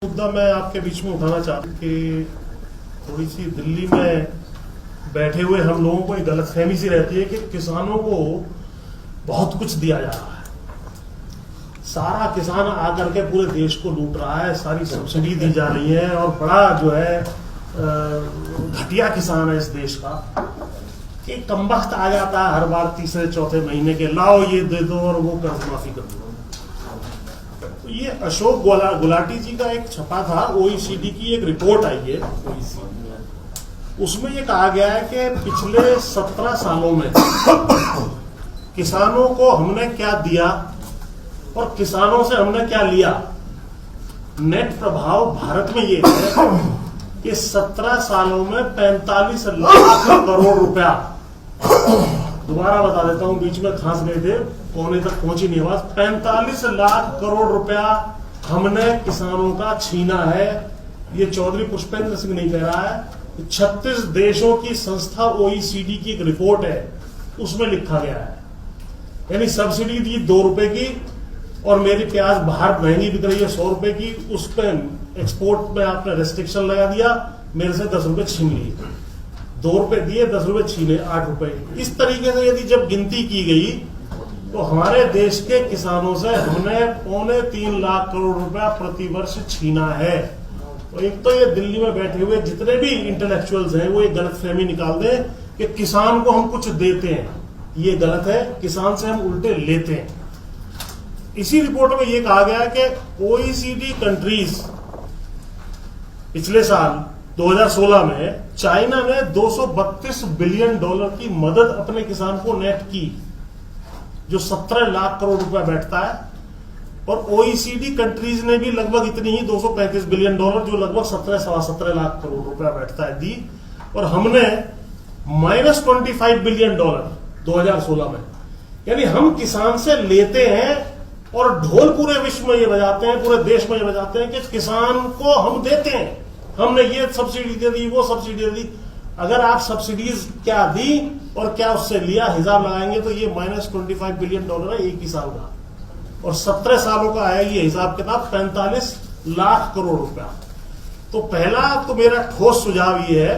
मुद्दा मैं आपके बीच में उठाना चाहता हूँ कि थोड़ी सी दिल्ली में बैठे हुए हम लोगों को एक गलतफहमी सी रहती है कि किसानों को बहुत कुछ दिया जा रहा है। सारा किसान आकर के पूरे देश को लूट रहा है, सारी सब्सिडी दी जा रही है और बड़ा जो है घटिया किसान है इस देश का कि कमबख्त आ जाता है हर बार तीसरे चौथे महीने के, लाओ ये दे दो और वो कर्ज माफी कर दो। तो ये अशोक गुलाटी जी का एक छपा था, ओईसीडी की एक रिपोर्ट आई है, उसमें ये कहा गया है कि पिछले 17 सालों में किसानों को हमने क्या दिया और किसानों से हमने क्या लिया। नेट प्रभाव भारत में ये है कि 17 सालों में 45 लाख करोड़ रुपया, दोबारा बता देता हूं, बीच में खांस गए थे, कोने तक पहुंची नहीं आवाज, 45 लाख करोड़ रुपया हमने किसानों का छीना है। ये चौधरी पुष्पेंद्र सिंह नहीं कह रहा है, 36 देशों की संस्था ओईसीडी की एक रिपोर्ट है, उसमें लिखा गया है। यानी सब्सिडी दी 2 रुपए की और मेरी प्याज बाहर महंगी बिक रही है 100 रुपए की, उस पर एक्सपोर्ट में आपने रेस्ट्रिक्शन लगा दिया, मेरे से 10 रुपए छीन लिए, 2 रुपए दिए 10 रुपए छीने 8 रुपए। इस तरीके से यदि जब गिनती की गई तो हमारे देश के किसानों से हमने 3.25 लाख करोड़ रुपया प्रति वर्ष छीना है। तो एक तो ये दिल्ली में बैठे हुए जितने भी इंटेलेक्चुअल्स हैं वो एक गलतफहमी निकाल दें कि किसान को हम कुछ देते हैं, ये गलत है, किसान से हम उल्टे लेते हैं। इसी रिपोर्ट में यह कहा गया है कि ओईसीडी कंट्रीज पिछले साल 2016 में चाइना ने $232 बिलियन की मदद अपने किसान को नेट की, जो 17 लाख करोड़ रुपया बैठता है, और ओईसीडी कंट्रीज ने भी लगभग इतनी ही $235 बिलियन, जो लगभग 17 लाख करोड़ रुपया बैठता है, दी। और हमने -25 बिलियन $2016 में। यानी हम किसान से लेते हैं और ढोल पूरे विश्व में ये बजाते हैं, पूरे देश में ये बजाते हैं कि किसान को हम देते हैं, हमने ये सब्सिडी दे दी, वो सब्सिडी दे दी। अगर आप सब्सिडीज क्या दी और क्या उससे लिया हिसाब लगाएंगे तो ये -25 बिलियन है एक ही साल का, और 17 सालों का है ये हिसाब किताब 45 लाख करोड़ रुपया। तो पहला तो मेरा ठोस सुझाव ये है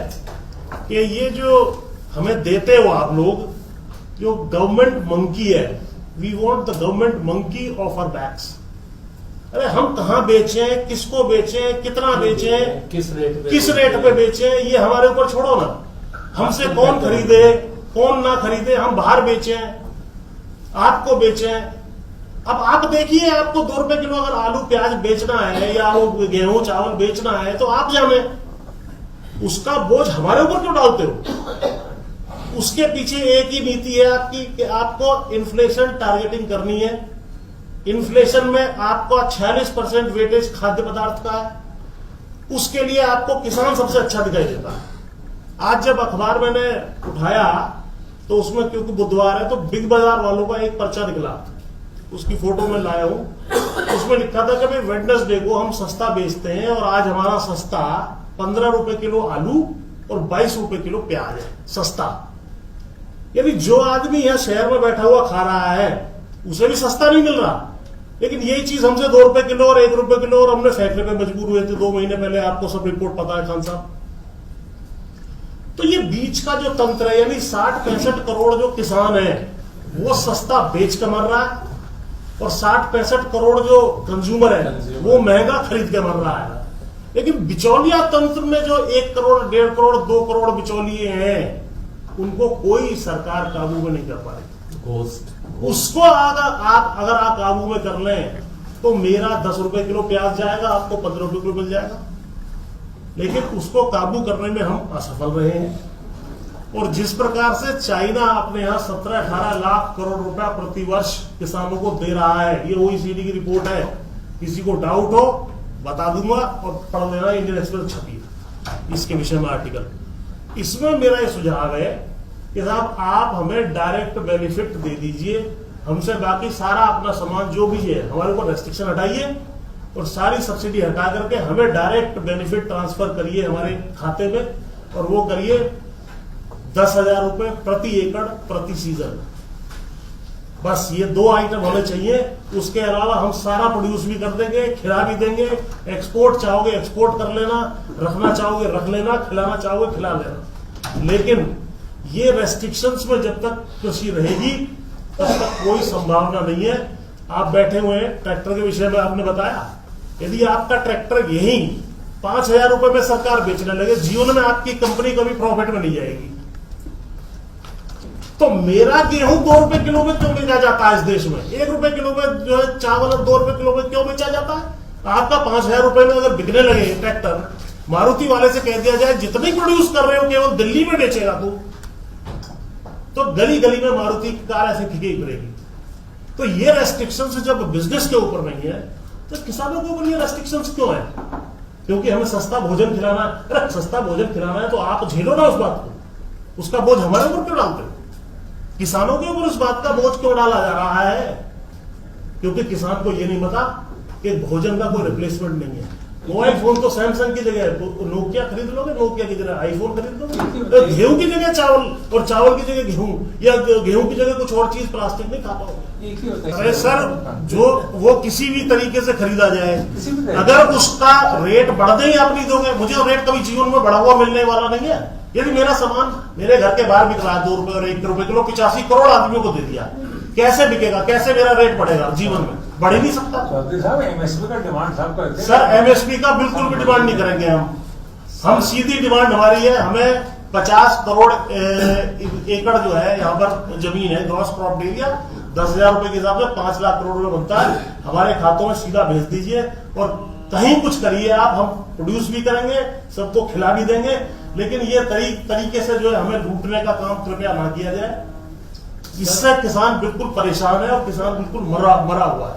कि ये जो हमें देते हो आप लोग, जो गवर्नमेंट मंकी है, we want the government monkey off our backs. अरे हम कहां बेचें, किसको बेचें, कितना बेचें, किस रेट पे बेचें, ये हमारे ऊपर छोड़ो ना। हमसे कौन खरीदे कौन ना खरीदे, हम बाहर बेचें, आपको बेचें। अब आप देखिए, आपको 2 रुपए किलो अगर आलू प्याज बेचना है या वो गेहूं चावल बेचना है तो आप जाने, उसका बोझ हमारे ऊपर क्यों डालते हो। उसके पीछे एक ही नीति है आपकी कि आपको इन्फ्लेशन टारगेटिंग करनी है। इन्फ्लेशन में आपको 46% वेटेज खाद्य पदार्थ का है, उसके लिए आपको किसान सबसे अच्छा दिखाई देता है। आज जब अखबार मैंने उठाया तो उसमें, क्योंकि बुधवार है, तो बिग बाजार वालों का एक पर्चा निकला, उसकी फोटो में लाया हूं। उसमें लिखा था कि भाई वेडनेसडे को हम सस्ता बेचते हैं और आज हमारा सस्ता 15 रुपए किलो आलू और 22 रुपए किलो प्याज है, सस्ता। यानी जो आदमी यहां शहर में बैठा हुआ खा रहा है उसे भी सस्ता नहीं मिल रहा, लेकिन यही चीज हमसे 2 रुपए किलो और 1 रुपए किलो, और हमने फेंकने पे मजबूर हुए थे 2 महीने पहले, आपको सब रिपोर्ट पता है खान साहब। तो ये बीच का जो तंत्र है, यानी 60-65 करोड़ जो किसान है वो सस्ता बेच कर मर रहा है, और 60-65 करोड़ जो कंज्यूमर है वो महंगा खरीद के मर रहा है। लेकिन बिचौलिया तंत्र में जो 1 करोड़ 1.5 करोड़ 2 करोड़ बिचौलिए हैं, उनको कोई सरकार काबू में नहीं कर पाएगी। उसको अगर आप काबू में कर लें तो मेरा 10 रुपए किलो प्याज जाएगा, आपको 15 रुपए किलो मिल जाएगा। लेकिन उसको काबू करने में हम असफल रहे हैं। और जिस प्रकार से चाइना अपने यहां 17-18 लाख करोड़ रुपया प्रति वर्ष किसानों को दे रहा है, ये ओईसीडी की रिपोर्ट है, किसी को डाउट हो बता दूंगा और पढ़ लेना, इंडियन एक्सप्रेस छपी है इसके विषय में आर्टिकल। इसमें मेरा ये सुझाव है कि साहब आप हमें डायरेक्ट बेनिफिट दे दीजिए, हमसे बाकी सारा अपना सामान जो भी है हमारे ऊपर रेस्ट्रिक्शन हटाइए और सारी सब्सिडी हटा करके हमें डायरेक्ट बेनिफिट ट्रांसफर करिए हमारे खाते में, और वो करिए 10,000 रुपए प्रति एकड़ प्रति सीजन। बस ये 2 आइटम होने चाहिए। उसके अलावा हम सारा प्रोड्यूस भी कर देंगे, खिला भी देंगे। एक्सपोर्ट चाहोगे एक्सपोर्ट कर लेना, रखना चाहोगे रख लेना, खिलाना चाहोगे खिला लेना। लेकिन ये रेस्ट्रिक्शंस में जब तक कृषि रहेगी तब तक कोई संभावना नहीं है। आप बैठे हुए हैं, ट्रैक्टर के विषय में आपने बताया, यदि आपका ट्रैक्टर यही 5,000 रुपए में सरकार बेचने लगे, जीवन में आपकी कंपनी कभी प्रॉफिट में नहीं जाएगी। तो मेरा गेहूं 2 रुपए किलो में क्यों बेचा जाता है इस देश में? 1 रुपए किलो में जो है चावल 2 रुपए किलो में क्यों बेचा जाता है? आपका 5,000 रुपए में अगर बिकने लगे ट्रैक्टर, मारुति वाले से कह दिया जाए जितने प्रोड्यूस कर रहे हो केवल दिल्ली में बेचेगा तू, तो गली गली में मारुति की कार ऐसे खिंची फिरेगी। तो ये रेस्ट्रिक्शंस जब बिजनेस के ऊपर नहीं है तो किसानों के ऊपर ये रेस्ट्रिक्शंस क्यों है? क्योंकि हमें सस्ता भोजन खिलाना है। अरे सस्ता भोजन खिलाना है तो आप झेलो ना उस बात को, उसका बोझ हमारे ऊपर क्यों डालते हो? किसानों के ऊपर उस बात का बोझ क्यों डाला जा रहा है? क्योंकि किसान को यह नहीं पता कि भोजन का कोई रिप्लेसमेंट नहीं है। मोबाइल फोन तो सैमसंग की जगह नोकिया खरीद लोगे, नोकिया की जगह आईफोन खरीद लोगे, गेहूं की जगह चावल और चावल की जगह गेहूं, या गेहूं की जगह कुछ और चीज प्लास्टिक नहीं खा पाओगे। अरे सर, जो वो किसी भी तरीके से खरीदा जाए, अगर उसका रेट बढ़ देंगे आप नहीं दोगे। मुझे रेट कभी जीवन में बढ़ा हुआ मिलने वाला नहीं है। यदि मेरा सामान मेरे घर के बाहर बिक रहा है 2 रुपए और 1 रुपए किलो, 85 करोड़ आदमियों को दे दिया, कैसे बिकेगा? कैसे मेरा रेट बढ़ेगा? जीवन में बढ़ ही नहीं सकता। एमएसपी का डिमांड साहब करते हैं सर, एमएसपी का बिल्कुल भी डिमांड नहीं करेंगे हम सीधी डिमांड हमारी है, हमें 50 करोड़ एकड़ जो है यहाँ पर जमीन है, ग्रॉस क्रॉप एरिया 10,000 रुपए के हिसाब से 5 लाख करोड़ रुपए बनता है, हमारे खातों में सीधा भेज दीजिए और कहीं कुछ करिए आप, हम प्रोड्यूस भी करेंगे, सबको खिला भी देंगे। लेकिन ये तरीके से जो है हमें लूटने का काम कृपया ना किया जाए। इससे किसान बिल्कुल परेशान है और किसान बिल्कुल मरा हुआ है।